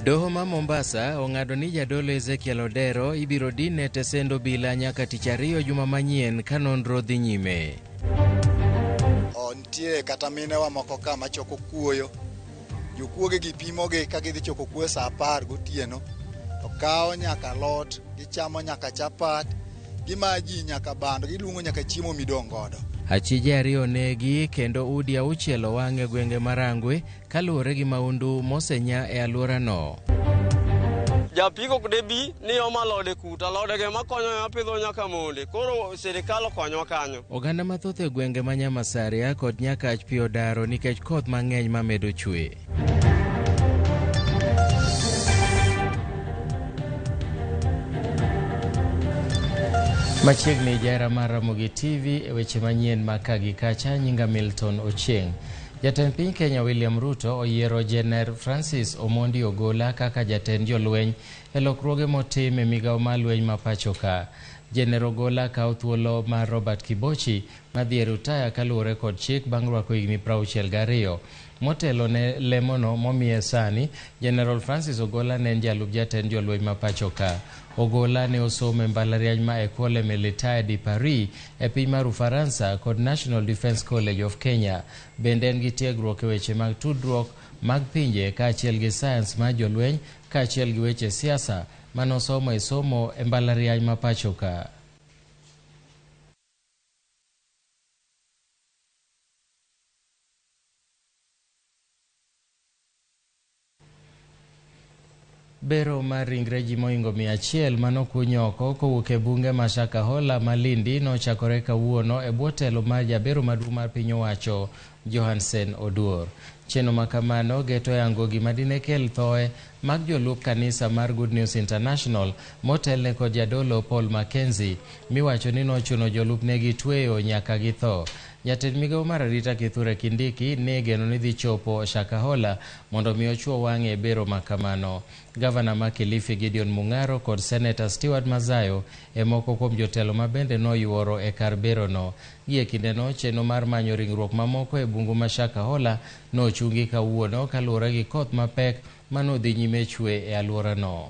Doho ma Mombasa ong'ado ni jadolo Ezekiel Odero ibiro dine tesendo bila nyaka tich ariyo juma manyien ka nonro dhi nyime. Nitie kata minewa moko ka machoko kuoyo. Jokuoge gipimoge ka gidhi choko kuoyo saa 10 gotieno. To kawo nyaka lot, gichamo nyaka chapat, gimaji nyaka bando, giluongo nyaka chiemo midong godo. Achije ariyo negi kendo udi auchiel owang' gwenge marangwe kaluwore gi maundu mosenya e alworano. Japiko kudebi ni omalode kuta lode ge makonyo ya pidho nyaka monde koro serikal konyo kanyo. Oganda mathoth e gwenge ma Nyamasaria kod Nyakach pi odaro nikech koth mang'eny mamedo chwe. Machiegni jara mar Ramogi TV e weche manyien makagi kacha nyinga Milton Ochieng. Jatend piny Kenya William Ruto oyiero Jener Francis Omondi Ogola kaka jatend jolweny e lokruoge motim e migawo mar lweny ma pacho ka. Jener Ogola kawo thuolo mar Robert Kibochi madhi e rutaya kaluwore kod chik bang' rwako higni 62. Motelo ne lemono momiye sani, General Francis Ogola ne en jalup jatend jolweny ma pacho ka. Ogola ne osomo e mbalariany ma Ecole Militaire de Paris e piny mar Ufaransa kod National Defence College of Kenya. Bende en gi tiegruok e weche mag tudruok mag pinje kaachiel gi sayans mar jolweny kaachiel gi weche siasa manosomo e somo e mbalariany ma pacho ka. Bero mar ringre ji moingo 100 manokunyo oko kowuok e bunge ma Shakahola Malindi nochakore kawuono e bwo telo mar jabero maduong' mar piny owacho Johansen Oduor. Chenro makamano geto yango gima dine kel thoe mag jolup kanisa mar Good News International motelne kod jadolo Paul Mackenzie miwacho ni nochuno jolupnegi tweyo nyaka githo. Jatend migawo mar arita Kithure Kindiki ne geno ni dhi chopo Shakahola mondo mi ochuo wang'e e bero makamano. Gavana ma Kilifi Gideon Mung'aro kod Senator Stewart Mazayo e moko kuom jotelo ma bende noyuoro e kar bero no. Gie kindeno chenro mar manyo ringruok mamoko e bungu ma Shakahola nochungi kawuono kaluwore gi koth mapek manodhi nyime chwe e alworano.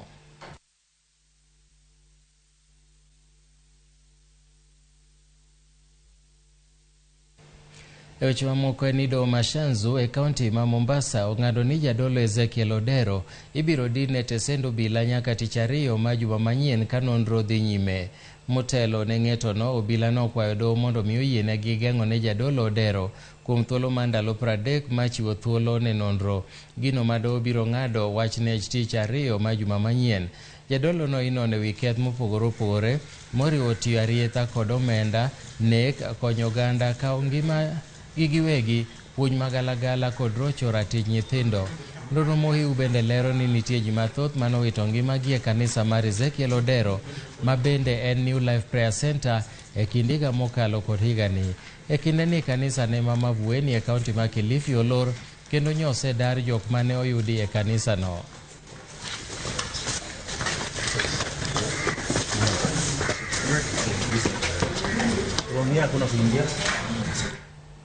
E weche mamoko en ni Doho Mashanzu e kaunti ma Mombasa ong'ado ni jadolo Ezekiel Odero ibiro dine tesendo bila nyaka tich ariyo ma juma manyien ka nonro dhi nyime. Motelo ne ng'etono, obila nokwayo doho mondo mi oyienegi geng'o ne jadolo Odero kuom thuolo mar ndalo 30 machiwo thuolo ne nonro. Gino ma doho biro ng'ado wachne tich ariyo ma juma manyien. Jadolo no inono e wi keth mopogore opogore moriwo tiyo arietha kod omenda, nek, konyo oganda kawo ngima gi giwegi, puonj magalagala kod rocho ratich nyithindo. Nonro mohiu bende lero ni nitie ji mathoth manowito ngimagi e kanisa mar Ezekiel Odero ma bende en New Life Prayer Center e kind higa mokalo kod higani. E kinde ni kanisa ne ma Mavueni e kaunti ma Kilifi olor kendo nyose dar jok mane oyudi e kanisa no.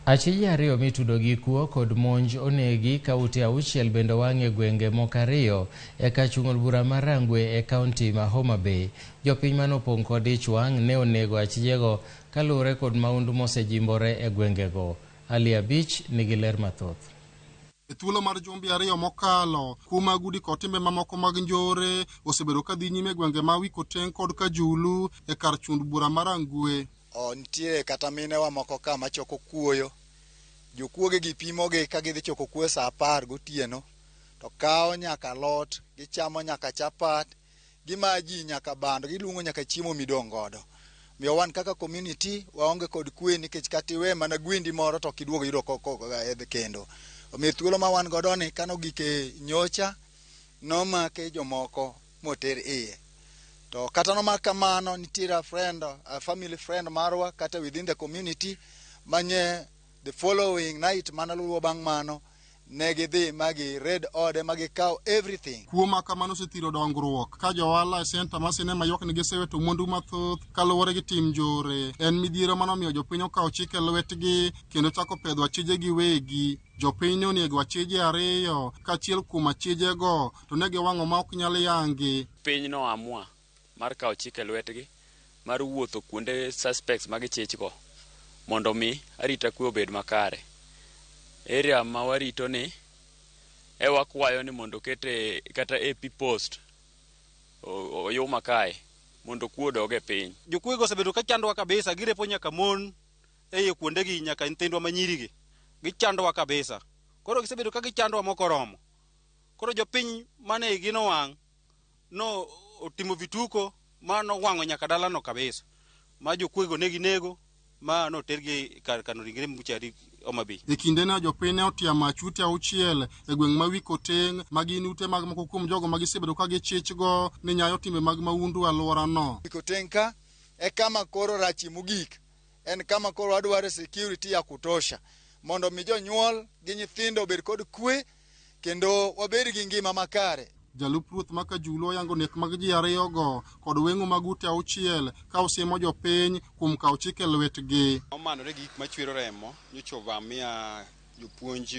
Achije ariyo mitudo gi kuo kod monj onegi kaunti auchiel bende wang'e gwenge moko ariyo e kachung'ol bura mar Rangwe e kaunti ma Homa Bay. Jopiny manopong' kod ich wang' ne onego achijego kaluwore kod maundu mosejimbore e gwengego. Ali Abich nigi ler mathoth. E thuolo mar jumbe ariyo mokalo, kuma gudi kod timbe mamoko mag njore osebedo ka dhi nyime gwenge ma Wikoteng kod Kajulu e kar chund bura mar Rangwe. Nitie kata minewa moko ka machoko kuoyo. Jokuoge gipimoge ka gidhi choko kuoyo saa 10 gotieno. To kawo nyaka lot, gichamo nyaka chapat, gimaji nyaka bando, giluongo nyaka chiemo midong godo. Miyo wan kaka community waonge kod kwe nikech katiwe mana gwendi moro to kiduogo yudo edhe kendo. Omiyo thuolo ma wan godo ni kano gike nyocha nomake jomoko moter iye. To kata no makamano nitiere a family friend marwa kata within the community manye the following night manaluwo bang' mano ne gidhi magi red ode magi kaw everything. Kuoma kamano sethiro dongruok ka johala e senta ma sinema ywak ni giseweto mwandu mathoth kaluwore gi tim njore. En midhiero manomiyo jopiny okawo chik e lwetgi kendo chako pedho achije giwegi. Jopiny onego achije ariyo kachiel kuom achijego to ne giwang'o ma ok nyal yangi. Piny no amua mar kawo chik e lwetgi mar wuotho kuonde suspects mag ichich-go mondo mi arita kwe obed makare. Area ma warito ni wakwayo ni mondo kete kata AP post oyo makae mondo kwe odoge piny. Jokwego osebedo ka chandowa kabisa, girepo nyaka mon e kuondegi nyaka nyithindwa manyirigi. Gichandowa kabisa. Koro gisebedo ka gichandowa mokoromo. Koro jopiny mane gino wang' no otimo vituko ma no wang'o nyaka dalano kabisa. Ma jokwego ne ginego ma no tergi kano ringre mbuchari Homabay. E kinde na jopiny ne otiamo achute auchiel e gweng' ma Wikoteng ma gin ute mag moko kuom jogo ma gisebedo ka gichichgo ni nyayo timbe mag maundu alworano. Wikoteng ka e kama koro rachi mogik. En kama koro adwaro security ya kutosha mondo mi jonyuol gi nyithindo obed kod kwe kendo wabed gi ngima makare. Jalup ruoth ma Kajulu oyango nek mag ji ariyogo kod weng'o mag ute auchiel ka osiemo jopiny kuom kawo chik e lwetgi. Omanore gik machwero remo nyocha ovamia jopuonj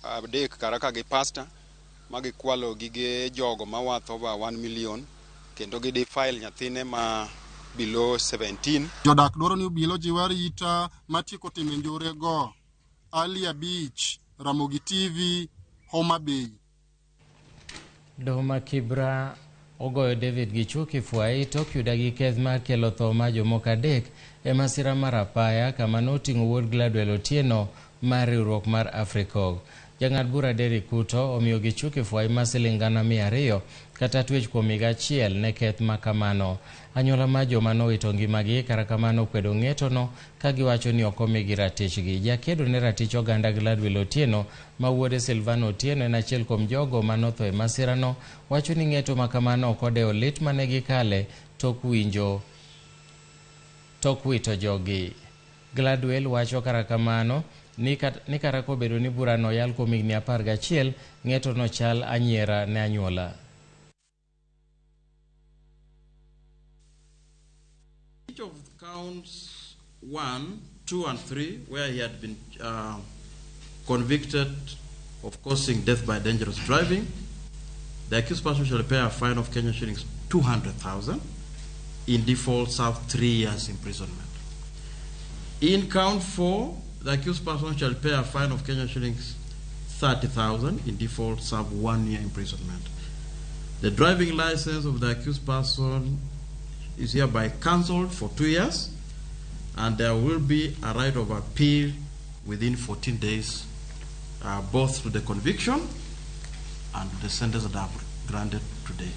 adek kara gi pasta ma gikwalo gige jogo mawath over 1 million kendo gidi file nyathine ma below 17. Jodak dwaro ni obilo jiw arita matieko time njorego. Alia Beach, Ramogi TV, Homabay. Doma Kibra ogoyo David Gichuki fwai tok yuda gi keth mar kelo tho ma jomoko adek e masira mar apaya kama noting'o wuod Gladwell Otieno mar riwruok mar Africog. Jang'ad bura Derrick Kuto omiyo Gichuki fwai ma siling 200 kata twech kuom higa achiel ne keth ma kamano. Anyuola ma joma nowito ngimagi kara kamano kwedo ng'etono ka giwacho ni ok omigi ratichgi. Jakedo ne ratich oganda Gladwell Otieno ma wuode Silvano Otieno en achiel kuom jogo manotho e masirano wacho ni ng'eto ma kamano ok odewo lit mane gikale tok wito jogi. Gladwell wacho kara kamano ni kara kobedo ni burano yal kuom higni 11 ng'etono chal anyiera ne anyuola. Each of counts 1, 2, and 3, where he had been convicted of causing death by dangerous driving, the accused person shall pay a fine of Kenya shillings 200,000. In default, serve 3 years imprisonment. In count 4, the accused person shall pay a fine of Kenya shillings 30,000. In default, serve 1 year imprisonment. The driving license of the accused person is hereby cancelled for 2 years, and there will be a right of appeal within 14 days, both to the conviction and the sentence that are granted today.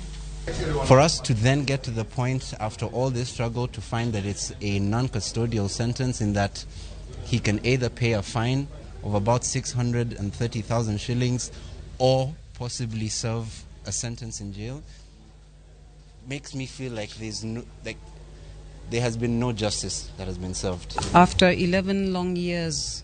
For us to then get to the point after all this struggle to find that it's a non-custodial sentence in that he can either pay a fine of about 630,000 shillings or possibly serve a sentence in jail makes me feel like there has been no justice that has been served. After 11 long years,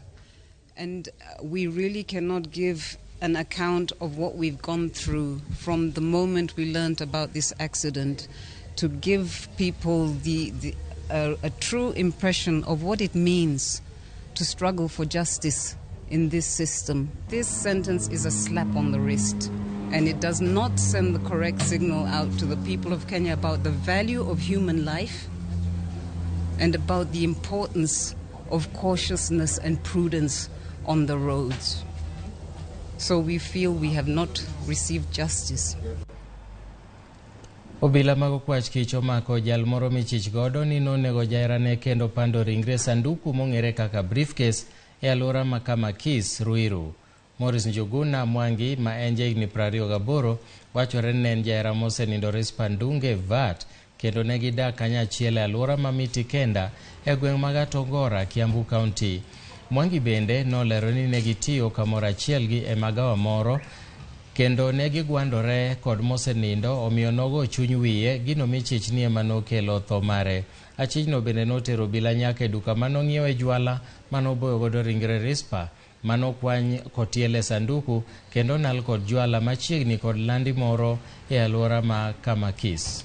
and we really cannot give an account of what we've gone through from the moment we learned about this accident, to give people a true impression of what it means to struggle for justice in this system. This sentence is a slap on the wrist, and it does not send the correct signal out to the people of Kenya about the value of human life and about the importance of cautiousness and prudence on the roads. So we feel we have not received justice. Obila mag okwach kich omako jal moro michich godo ni nonego jaherane kendo pando ringre sanduku mong'ere kaka briefcase e alwora ma kama Kis, Ruiru. Morris Njuguna Mwangi ma en jahigni 28 wachore ni en jahera mosenindo Rispandunge VAT kendo ne gidak kanyachiel e alwora ma Miti Kenda e gweng' mag Atongora, Kiambu County. Mwangi bende nolero ni ne gitiyo kamoro achiel gi e magawa moro kendo ne gigwandore kod mosenindo omiyo nogo chuny wiye gino michich ni ema nokelo tho mare. Achichno bende notero obila nyaka e duka manong'iewe jwala manoboyo godo ringre Rispa manokwany kotiele sanduku kendo nal kod jwala machiegni kod landi moro e alwora ma Kamakis.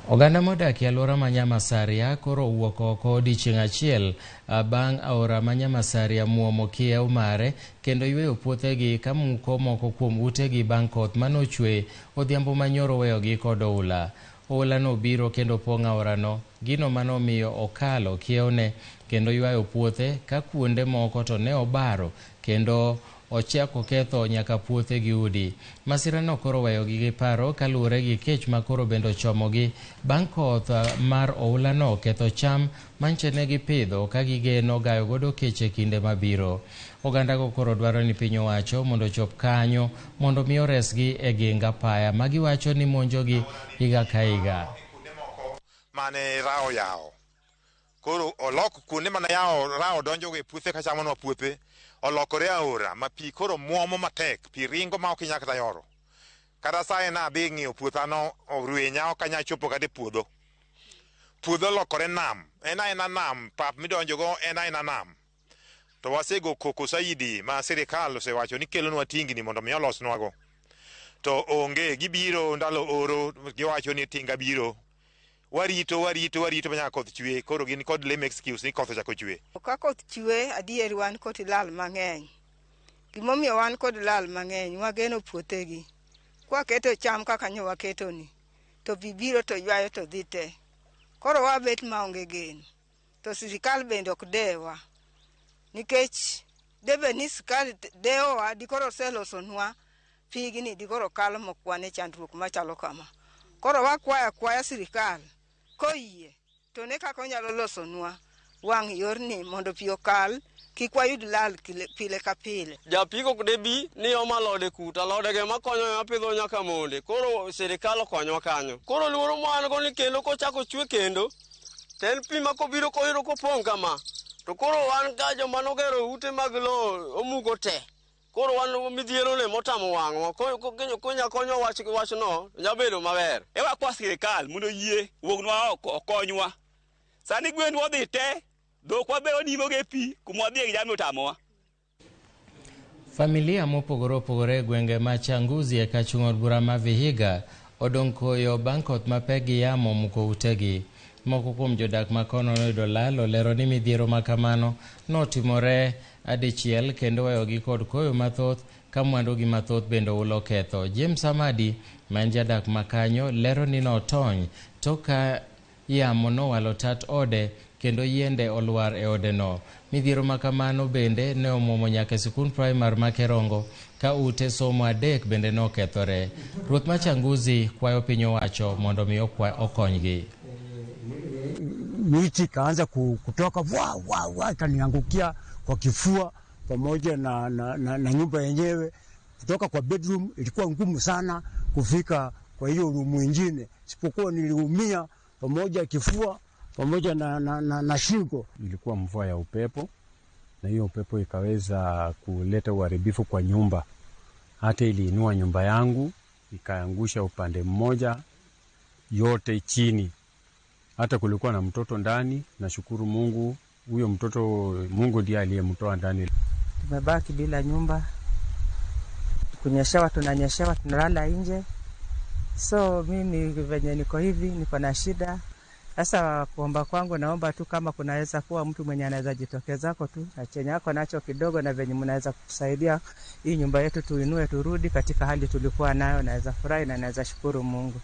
Oganda modak e alwora ma Nyamasaria koro wuok oko odiechieng' achiel bang' aora ma Nyamasaria muomo kiew mare kendo yweyo puothegi ka muko moko kuom utegi bang' koth manochwe odhiambo manyoro weyogi kod oula. Oula no biro kendo pong'o aorano, gino manomiyo okalo kiewne kendo ywayo puothe ka kuonde moko to ne obaro kendo ochako ketho nyaka puothe gi udi. Masirano koro weyogi gi paro kaluwore gi kech ma koro bende ochomogi bang' koth mar oulano ketho cham manche ne gipidho ka gigeno gayo godo kech e kinde mabiro. Ogandago koro dwaro ni piny owacho mondo chop kanyo mondo mi oresgi e ginga paya ma giwacho ni monjogi higa ka higa. Mane rao yao koro olok kuonde mana yao rao donjo e puothe ka chamonwa puothe olokore aora ma pi koro muomo matek, pi ringo ma ok inyal kata yoro. Kata sae na adhi ng'iyo puothano orwenya ok anyal chopo kata e puodho. Puodho olokore nam, en aena nam, pap midonjogo en aena nam. To wasego koko saidi ma sirikal osewacho ni kelonwa tingni mondo mi olosnwago. To onge, gibiro ndalo oro, giwacho ni tinga biro. Warito manyaka koth chwe, koro gin kod lame excuse ni koth ochako chwe. Ka koth chwe adier wan kod lal mang'eny. Gimomiyo wan kod lal mang'eny, wageno puothegi. Kwaketo cham kaka nyo waketo ni, to bibiro to ywayo to dhi te. Koro wabet maonge geno. To sirikal bende ok dewa. Nikech debe ni sirikal dewa dikoro selosonwa pigni dikoro kalo mokwane chandruok machalo kama. Koro wakwaya sirikal koyie to ne kako nyalo losonwa wang' yorni mondo pi okal kik wayud lal pile ka pile. Japiko kudebi ni omalode kuta lodege makonyo apidho nyaka monde. Koro sirikal okonyowa kanyo. Koro luoro mwan go ni kendo kochako chwe kendo ten pi makobiro koyiro kopong' kama. To koro wan ga joma nogero ute mag lo omugo te. Koro wan midhiero ne motamo wang'wa. Konya konyo wachno nyabedo maber. Ewa kwa sirikal mondo yie wuognwa okonywa. Sani gwen wadhi te, dhok wabe onimoge pi kuma wadhi e jamni otamowa. Familia mopogore opogore gwenge ma Changuzi e kachung' od bura ma Vihiga odong' koyo bang' koth mapek gi yamo muko utegi. Moko kuom jodak ma kono noyudo lal olero ni midhiero ma kamano notimore adichiel kendo weyogi kod koyo mathoth ka mwandugi mathoth bende ulo ketho. James Amadi ma en jadak makanyo lero ni notony to ka yamo nowalo tat ode kendo yiende olwar e odeno. Midhiero ma kamano bende ne omuomo nyaka sikund primar ma Kerongo ka ute somo 3 bende nokethore. Ruoth ma Changuzi kwayo piny owacho mondo mi okonygi. Miti kaanza kutoka ikaniangukia kwa kifua pamoja na nyumba yenyewe. Kutoka kwa bedroom ilikuwa ngumu sana kufika kwa hiyo room nyingine, isipokuwa niliumia pamoja kifua pamoja na shingo. Ilikuwa mvua ya upepo na hiyo upepo ikaweza kuleta uharibifu kwa nyumba. Hata iliinua nyumba yangu ikaangusha upande mmoja yote chini. Hata kulikuwa na mtoto ndani, nashukuru Mungu, huyo mtoto Mungu ndiye aliyemtoa ndani. Tumebaki bila nyumba. Kunyeshewa tunanyeshewa, tunalala nje. So mimi venye niko hivi niko na shida. Sasa kuomba kwangu naomba tu kama kunaweza kuwa mtu mwenye anaweza jitokeza kwa tu na chenye yako nacho kidogo na venye mnaweza kutusaidia hii nyumba yetu tuinue turudi katika hali tulikuwa nayo, naweza furahi na naweza shukuru Mungu.